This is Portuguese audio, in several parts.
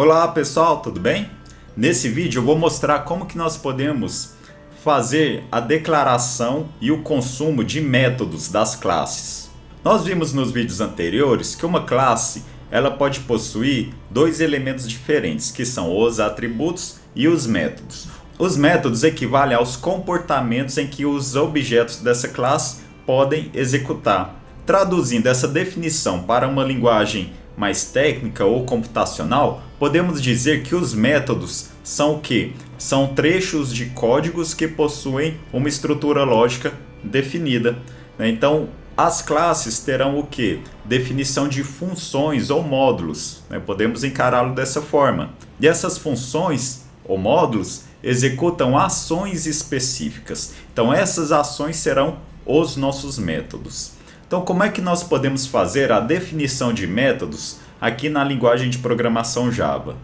Olá pessoal, tudo bem? Nesse vídeo eu vou mostrar como que nós podemos fazer a declaração e o consumo de métodos das classes. Nós vimos nos vídeos anteriores que uma classe ela pode possuir dois elementos diferentes, que são os atributos e os métodos. Os métodos equivalem aos comportamentos em que os objetos dessa classe podem executar. Traduzindo essa definição para uma linguagem mais técnica ou computacional, podemos dizer que os métodos são o quê? São trechos de códigos que possuem uma estrutura lógica definida. Então, as classes terão o quê? Definição de funções ou módulos. Podemos encará-lo dessa forma. E essas funções ou módulos executam ações específicas. Então, essas ações serão os nossos métodos. Então, como é que nós podemos fazer a definição de métodos aqui na linguagem de programação Java?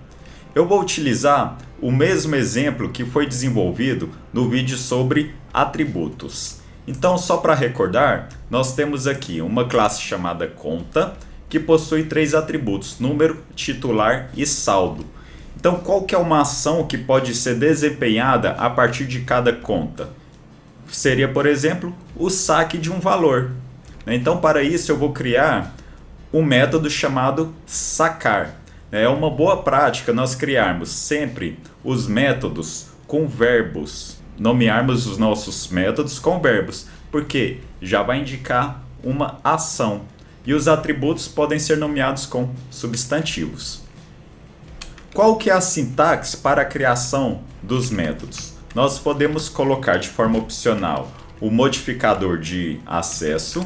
Eu vou utilizar o mesmo exemplo que foi desenvolvido no vídeo sobre atributos. Então, só para recordar, nós temos aqui uma classe chamada conta, que possui três atributos, número, titular e saldo. Então, qual que é uma ação que pode ser desempenhada a partir de cada conta? Seria, por exemplo, o saque de um valor. Então, para isso, eu vou criar um método chamado sacar. É uma boa prática nós criarmos sempre os métodos com verbos. Nomearmos os nossos métodos com verbos, porque já vai indicar uma ação. E os atributos podem ser nomeados com substantivos. Qual que é a sintaxe para a criação dos métodos? Nós podemos colocar de forma opcional o modificador de acesso.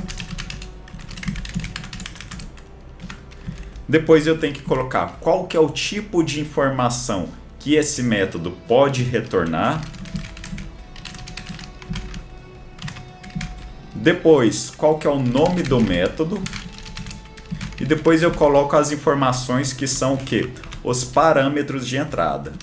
Depois eu tenho que colocar qual que é o tipo de informação que esse método pode retornar. Depois, qual que é o nome do método. E depois eu coloco as informações que são o quê? Os parâmetros de entrada.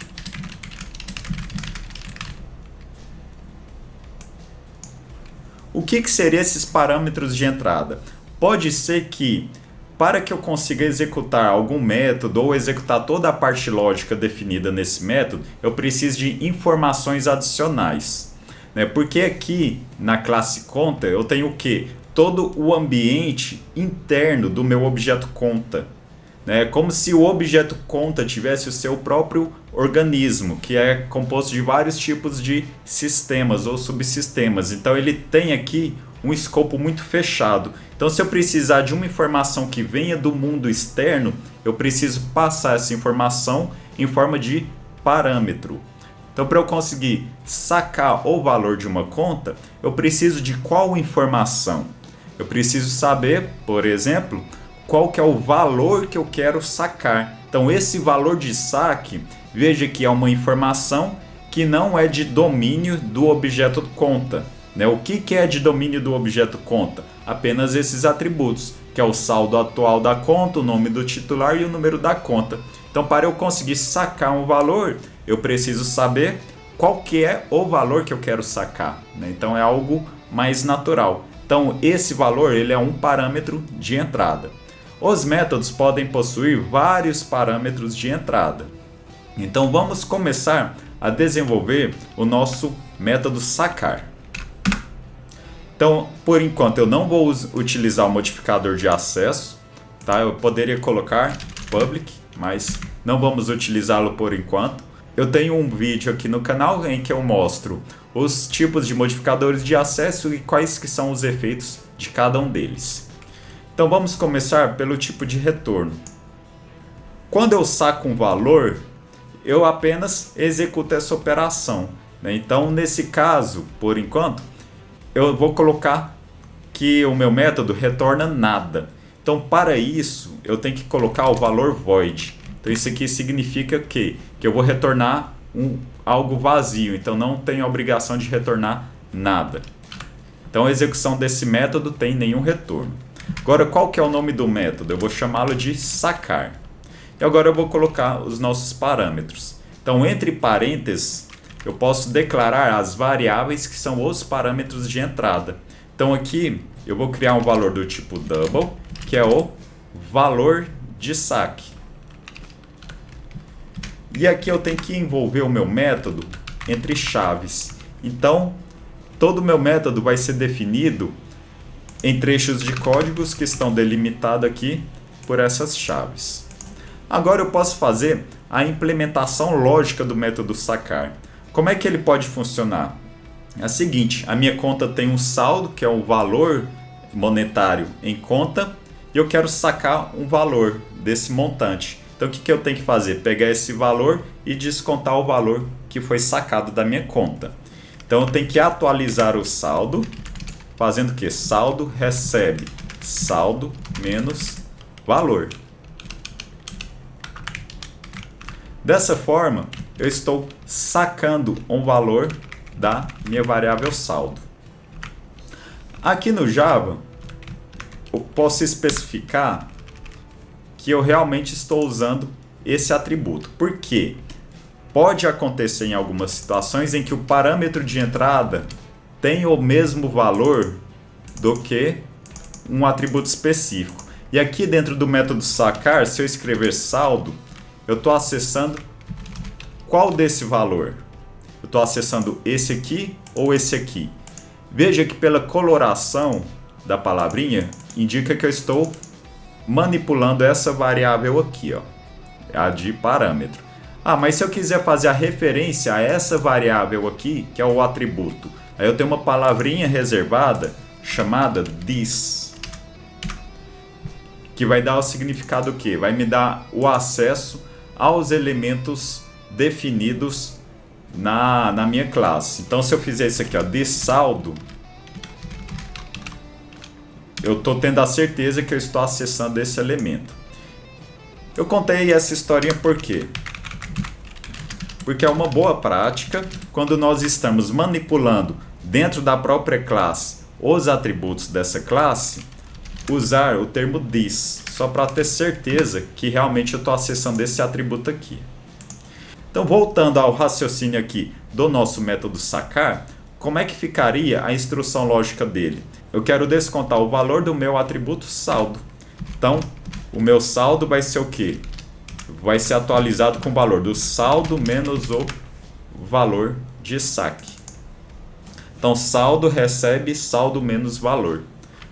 O que seriam esses parâmetros de entrada? Pode ser que, para que eu consiga executar algum método ou executar toda a parte lógica definida nesse método, eu preciso de informações adicionais. Porque aqui na classe conta eu tenho o quê? Todo o ambiente interno do meu objeto conta. Como se o objeto conta tivesse o seu próprio organismo, que é composto de vários tipos de sistemas ou subsistemas. Então ele tem aqui um escopo muito fechado. Então, se eu precisar de uma informação que venha do mundo externo, eu preciso passar essa informação em forma de parâmetro. Então, para eu conseguir sacar o valor de uma conta, eu preciso de qual informação? Eu preciso saber, por exemplo, qual que é o valor que eu quero sacar. Então, esse valor de saque, veja que é uma informação que não é de domínio do objeto conta. O que é de domínio do objeto conta? Apenas esses atributos, que é o saldo atual da conta, o nome do titular e o número da conta. Então, para eu conseguir sacar um valor, eu preciso saber qual que é o valor que eu quero sacar. Então, é algo mais natural. Então, esse valor ele é um parâmetro de entrada. Os métodos podem possuir vários parâmetros de entrada. Então, vamos começar a desenvolver o nosso método sacar. Então, por enquanto, eu não vou utilizar o modificador de acesso. Tá? Eu poderia colocar public, mas não vamos utilizá-lo por enquanto. Eu tenho um vídeo aqui no canal em que eu mostro os tipos de modificadores de acesso e quais que são os efeitos de cada um deles. Então, vamos começar pelo tipo de retorno. Quando eu saco um valor, eu apenas executo essa operação. Então, nesse caso, por enquanto, eu vou colocar que o meu método retorna nada. Então, para isso, eu tenho que colocar o valor void. Então, isso aqui significa que eu vou retornar algo vazio. Então, não tenho a obrigação de retornar nada. Então, a execução desse método tem nenhum retorno. Agora, qual que é o nome do método? Eu vou chamá-lo de sacar. E agora eu vou colocar os nossos parâmetros. Então, entre parênteses, eu posso declarar as variáveis que são os parâmetros de entrada. Então, aqui eu vou criar um valor do tipo double, que é o valor de saque. E aqui eu tenho que envolver o meu método entre chaves. Então, todo o meu método vai ser definido em trechos de códigos que estão delimitados aqui por essas chaves. Agora eu posso fazer a implementação lógica do método sacar. Como é que ele pode funcionar? É o seguinte, a minha conta tem um saldo, que é o valor monetário em conta, e eu quero sacar um valor desse montante. Então o que eu tenho que fazer? Pegar esse valor e descontar o valor que foi sacado da minha conta. Então eu tenho que atualizar o saldo, fazendo o que? Saldo recebe saldo menos valor. Dessa forma, eu estou sacando um valor da minha variável saldo. Aqui no Java, eu posso especificar que eu realmente estou usando esse atributo. Por quê? Pode acontecer em algumas situações em que o parâmetro de entrada tem o mesmo valor do que um atributo específico. E aqui dentro do método sacar, se eu escrever saldo, eu estou acessando qual desse valor? Eu estou acessando esse aqui ou esse aqui? Veja que pela coloração da palavrinha, indica que eu estou manipulando essa variável aqui, ó, a de parâmetro. Mas se eu quiser fazer a referência a essa variável aqui, que é o atributo, aí eu tenho uma palavrinha reservada chamada this, que vai dar o significado o quê? Vai me dar o acesso aos elementos definidos na minha classe. Então se eu fizer isso aqui, ó, this saldo, eu estou tendo a certeza que eu estou acessando esse elemento. Eu contei essa historinha por quê? Porque é uma boa prática quando nós estamos manipulando dentro da própria classe os atributos dessa classe, usar o termo this, só para ter certeza que realmente eu estou acessando esse atributo aqui. Então, voltando ao raciocínio aqui do nosso método sacar, como é que ficaria a instrução lógica dele? Eu quero descontar o valor do meu atributo saldo. Então, o meu saldo vai ser o quê? Vai ser atualizado com o valor do saldo menos o valor de saque. Então, saldo recebe saldo menos valor.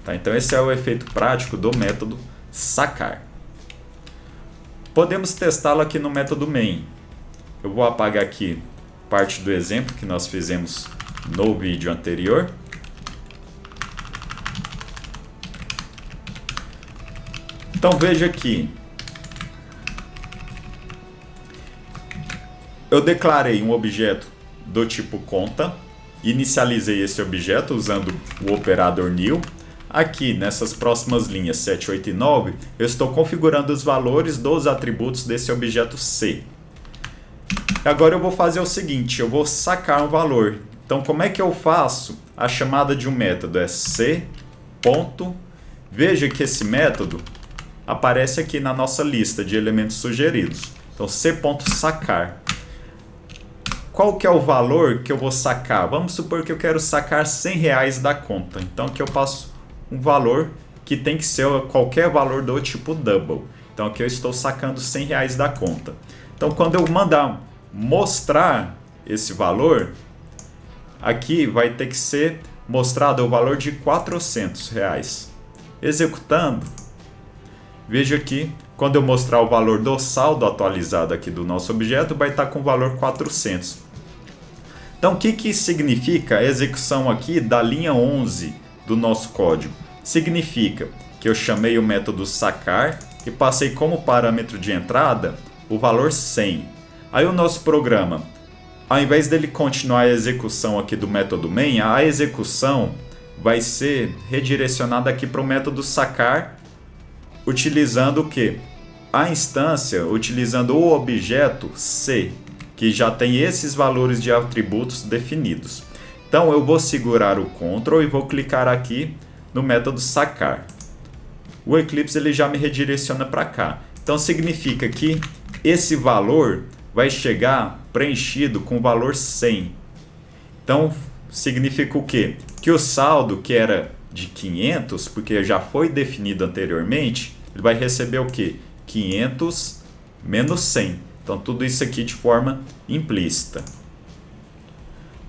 Tá? Então, esse é o efeito prático do método sacar. Podemos testá-lo aqui no método main. Eu vou apagar aqui parte do exemplo que nós fizemos no vídeo anterior. Então veja aqui, eu declarei um objeto do tipo conta, inicializei esse objeto usando o operador new. Aqui nessas próximas linhas 7, 8 e 9, eu estou configurando os valores dos atributos desse objeto C. Agora eu vou fazer o seguinte, eu vou sacar um valor. Então como é que eu faço a chamada de um método? É C. Veja que esse método aparece aqui na nossa lista de elementos sugeridos. Então C.sacar. Qual que é o valor que eu vou sacar? Vamos supor que eu quero sacar R$100 da conta. Então aqui eu passo um valor que tem que ser qualquer valor do tipo double. Então aqui eu estou sacando R$100 da conta. Então quando eu mandar mostrar esse valor, aqui vai ter que ser mostrado o valor de R$400. Executando, veja aqui, quando eu mostrar o valor do saldo atualizado aqui do nosso objeto, vai estar com o valor 400. Então o que significa a execução aqui da linha 11 do nosso código? Significa que eu chamei o método sacar e passei como parâmetro de entrada o valor 100. Aí o nosso programa, ao invés dele continuar a execução aqui do método main, a execução vai ser redirecionada aqui para o método sacar, utilizando o que? A instância, utilizando o objeto C, que já tem esses valores de atributos definidos. Então eu vou segurar o Ctrl e vou clicar aqui no método sacar. O Eclipse ele já me redireciona para cá. Então significa que esse valor vai chegar preenchido com o valor 100. Então significa o quê? Que o saldo que era de 500, porque já foi definido anteriormente, ele vai receber o quê? 500 menos 100. Então tudo isso aqui de forma implícita.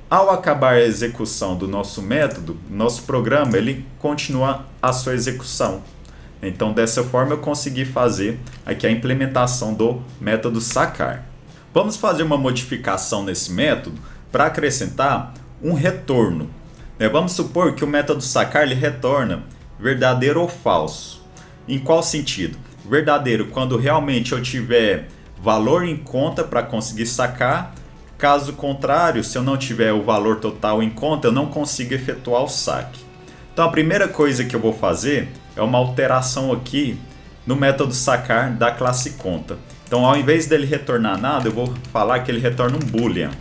Ao acabar a execução do nosso método, nosso programa ele continua a sua execução. Então dessa forma eu consegui fazer aqui a implementação do método sacar. Vamos fazer uma modificação nesse método para acrescentar um retorno. Vamos supor que o método sacar ele retorna verdadeiro ou falso. Em qual sentido? Verdadeiro quando realmente eu tiver valor em conta para conseguir sacar. Caso contrário, se eu não tiver o valor total em conta, eu não consigo efetuar o saque. Então a primeira coisa que eu vou fazer é uma alteração aqui no método sacar da classe conta. Então ao invés dele retornar nada, eu vou falar que ele retorna um boolean.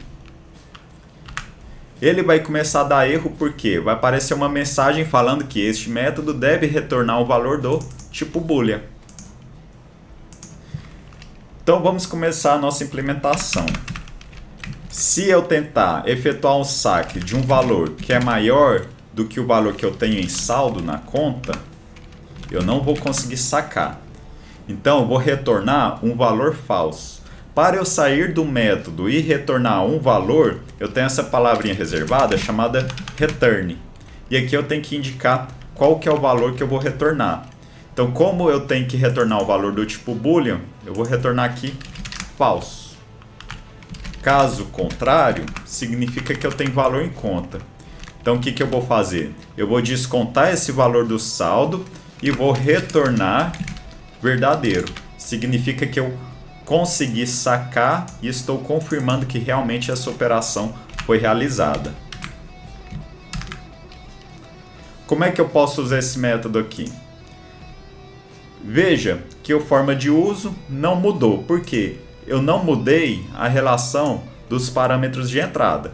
Ele vai começar a dar erro porque vai aparecer uma mensagem falando que este método deve retornar o valor do tipo boolean. Então vamos começar a nossa implementação. Se eu tentar efetuar um saque de um valor que é maior do que o valor que eu tenho em saldo na conta, eu não vou conseguir sacar. Então eu vou retornar um valor falso. Para eu sair do método e retornar um valor, eu tenho essa palavrinha reservada chamada return. E aqui eu tenho que indicar qual que é o valor que eu vou retornar. Então como eu tenho que retornar o valor do tipo boolean, eu vou retornar aqui falso. Caso contrário, significa que eu tenho valor em conta. Então o que eu vou fazer? Eu vou descontar esse valor do saldo e vou retornar verdadeiro. Significa que eu consegui sacar e estou confirmando que realmente essa operação foi realizada. Como é que eu posso usar esse método aqui? Veja que a forma de uso não mudou. Por quê? Eu não mudei a relação dos parâmetros de entrada.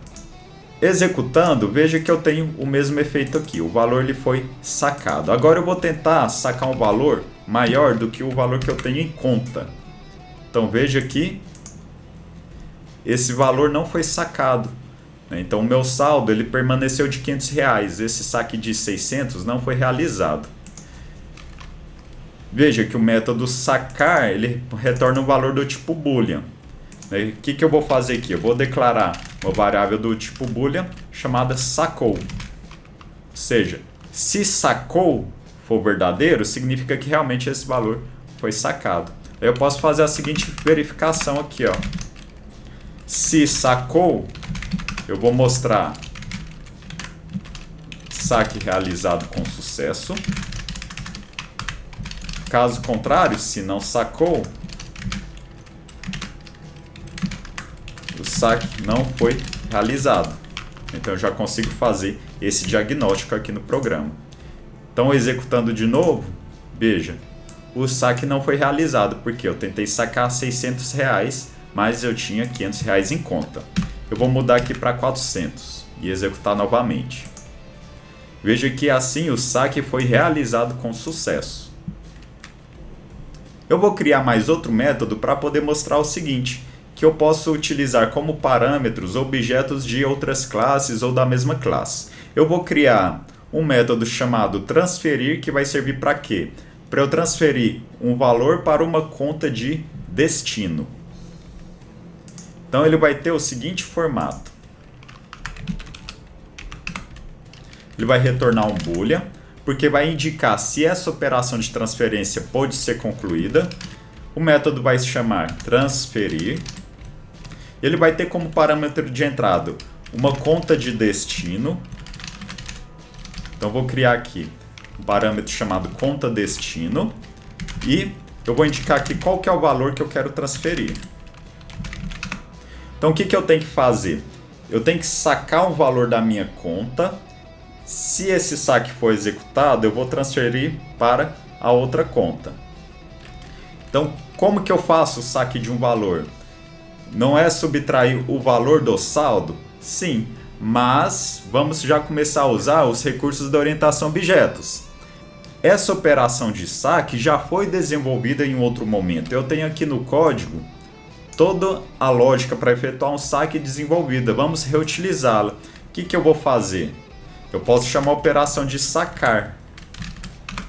Executando, veja que eu tenho o mesmo efeito aqui. O valor ele foi sacado. Agora eu vou tentar sacar um valor maior do que o valor que eu tenho em conta. Então veja que esse valor não foi sacado. Então o meu saldo ele permaneceu de R$500. Esse saque de 600 não foi realizado. Veja que o método sacar ele retorna um valor do tipo boolean. O que eu vou fazer aqui? Eu vou declarar uma variável do tipo boolean chamada sacou. Ou seja, se sacou for verdadeiro, significa que realmente esse valor foi sacado. Aí eu posso fazer a seguinte verificação aqui, ó. Se sacou, eu vou mostrar saque realizado com sucesso. Caso contrário, se não sacou, o saque não foi realizado. Então eu já consigo fazer esse diagnóstico aqui no programa. Então executando de novo, veja, o saque não foi realizado porque eu tentei sacar R$600, mas eu tinha R$500 em conta. Eu vou mudar aqui para 400 e executar novamente. Veja que assim o saque foi realizado com sucesso. Eu vou criar mais outro método para poder mostrar o seguinte, que eu posso utilizar como parâmetros objetos de outras classes ou da mesma classe. Eu vou criar um método chamado transferir, que vai servir para quê? Para eu transferir um valor para uma conta de destino. Então ele vai ter o seguinte formato. Ele vai retornar um boolean, porque vai indicar se essa operação de transferência pode ser concluída. O método vai se chamar transferir. Ele vai ter como parâmetro de entrada uma conta de destino. Então vou criar aqui um parâmetro chamado conta destino e eu vou indicar aqui qual que é o valor que eu quero transferir. Então o que eu tenho que fazer? Eu tenho que sacar um valor da minha conta. Se esse saque for executado, eu vou transferir para a outra conta. Então, como que eu faço o saque de um valor? Não é subtrair o valor do saldo? Sim, mas vamos já começar a usar os recursos da orientação a objetos. Essa operação de saque já foi desenvolvida em outro momento. Eu tenho aqui no código toda a lógica para efetuar um saque desenvolvida. Vamos reutilizá-la. O que eu vou fazer? Eu posso chamar a operação de sacar.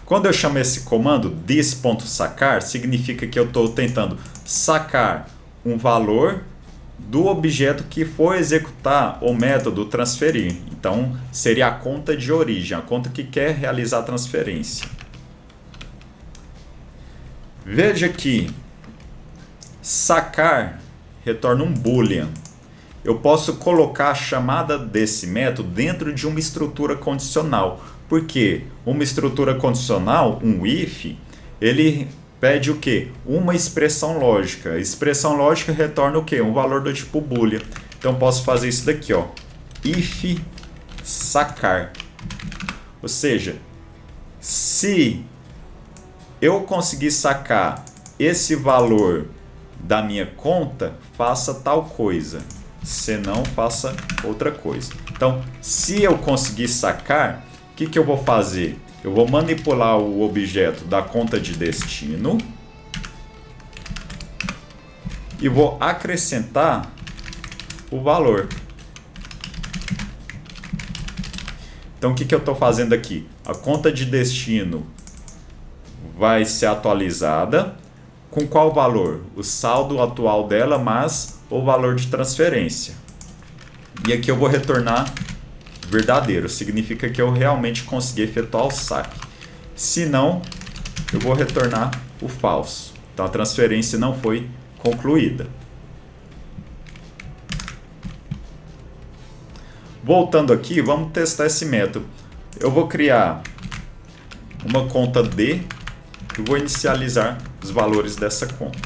Quando eu chamo esse comando this.sacar, significa que eu estou tentando sacar um valor do objeto que for executar o método transferir. Então, seria a conta de origem, a conta que quer realizar a transferência. Veja que sacar retorna um boolean. Eu posso colocar a chamada desse método dentro de uma estrutura condicional. Porque uma estrutura condicional, um if, ele pede o quê? Uma expressão lógica. A expressão lógica retorna o quê? Um valor do tipo boolean. Então, posso fazer isso daqui, ó. If sacar. Ou seja, se eu conseguir sacar esse valor da minha conta, faça tal coisa. Se não, faça outra coisa. Então, se eu conseguir sacar, o que eu vou fazer? Eu vou manipular o objeto da conta de destino e vou acrescentar o valor. Então, o que eu estou fazendo aqui? A conta de destino vai ser atualizada com qual valor? O saldo atual dela, mas o valor de transferência. E aqui eu vou retornar verdadeiro, significa que eu realmente consegui efetuar o saque. Se não, eu vou retornar o falso. Então a transferência não foi concluída. Voltando aqui, vamos testar esse método. Eu vou criar uma conta D e vou inicializar os valores dessa conta.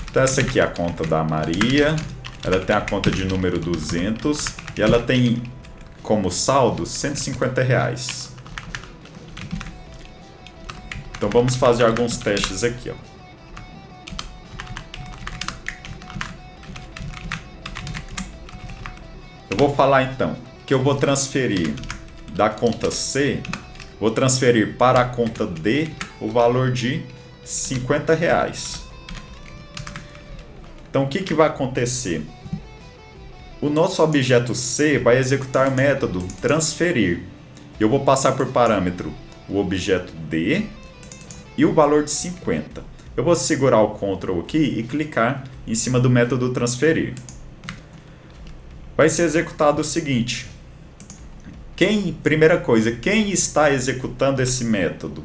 Então essa aqui é a conta da Maria. Ela tem a conta de número 200 e ela tem como saldo R$150. Então vamos fazer alguns testes aqui, ó. Eu vou falar então que eu vou transferir da conta C, vou transferir para a conta D o valor de R$50. Então, o que vai acontecer? O nosso objeto C vai executar o método transferir. Eu vou passar por parâmetro o objeto D e o valor de 50. Eu vou segurar o Ctrl aqui e clicar em cima do método transferir. Vai ser executado o seguinte. Primeira coisa, quem está executando esse método?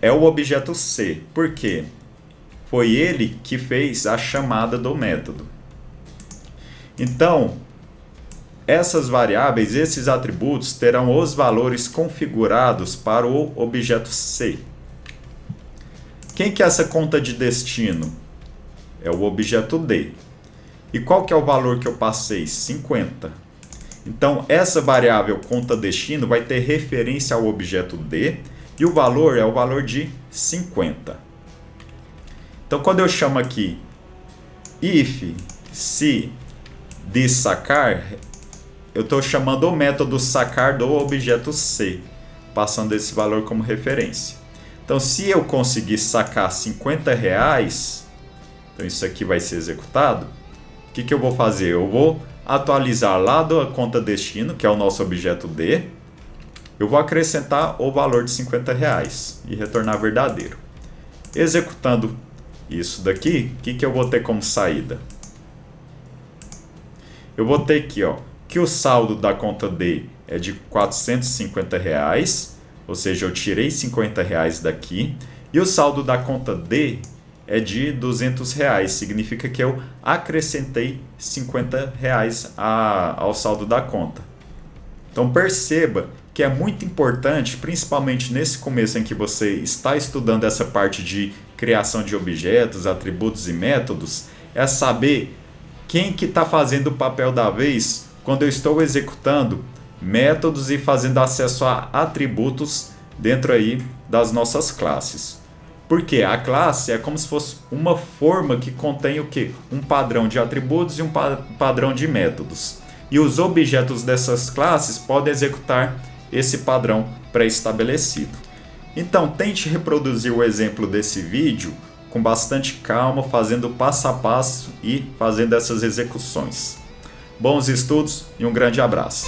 É o objeto C. Por quê? Foi ele que fez a chamada do método. Então, essas variáveis, esses atributos terão os valores configurados para o objeto C. Quem que é essa conta de destino? É o objeto D. E qual que é o valor que eu passei? 50. Então, essa variável conta destino vai ter referência ao objeto D e o valor é o valor de 50. Então, quando eu chamo aqui if se de sacar, eu estou chamando o método sacar do objeto C, passando esse valor como referência. Então, se eu conseguir sacar R$50, então isso aqui vai ser executado, o que eu vou fazer? Eu vou atualizar lá da conta destino, que é o nosso objeto D, eu vou acrescentar o valor de R$50 e retornar verdadeiro. Executando isso daqui, o que eu vou ter como saída? Eu vou ter aqui, ó, que o saldo da conta D é de R$450, ou seja, eu tirei R$50 daqui, e o saldo da conta D é de R$200, significa que eu acrescentei R$50 ao saldo da conta. Então perceba que é muito importante, principalmente nesse começo em que você está estudando essa parte de criação de objetos, atributos e métodos, é saber quem que está fazendo o papel da vez quando eu estou executando métodos e fazendo acesso a atributos dentro aí das nossas classes. Porque a classe é como se fosse uma forma que contém o quê? Um padrão de atributos e um padrão de métodos. E os objetos dessas classes podem executar esse padrão pré-estabelecido. Então, tente reproduzir o exemplo desse vídeo com bastante calma, fazendo passo a passo e fazendo essas execuções. Bons estudos e um grande abraço!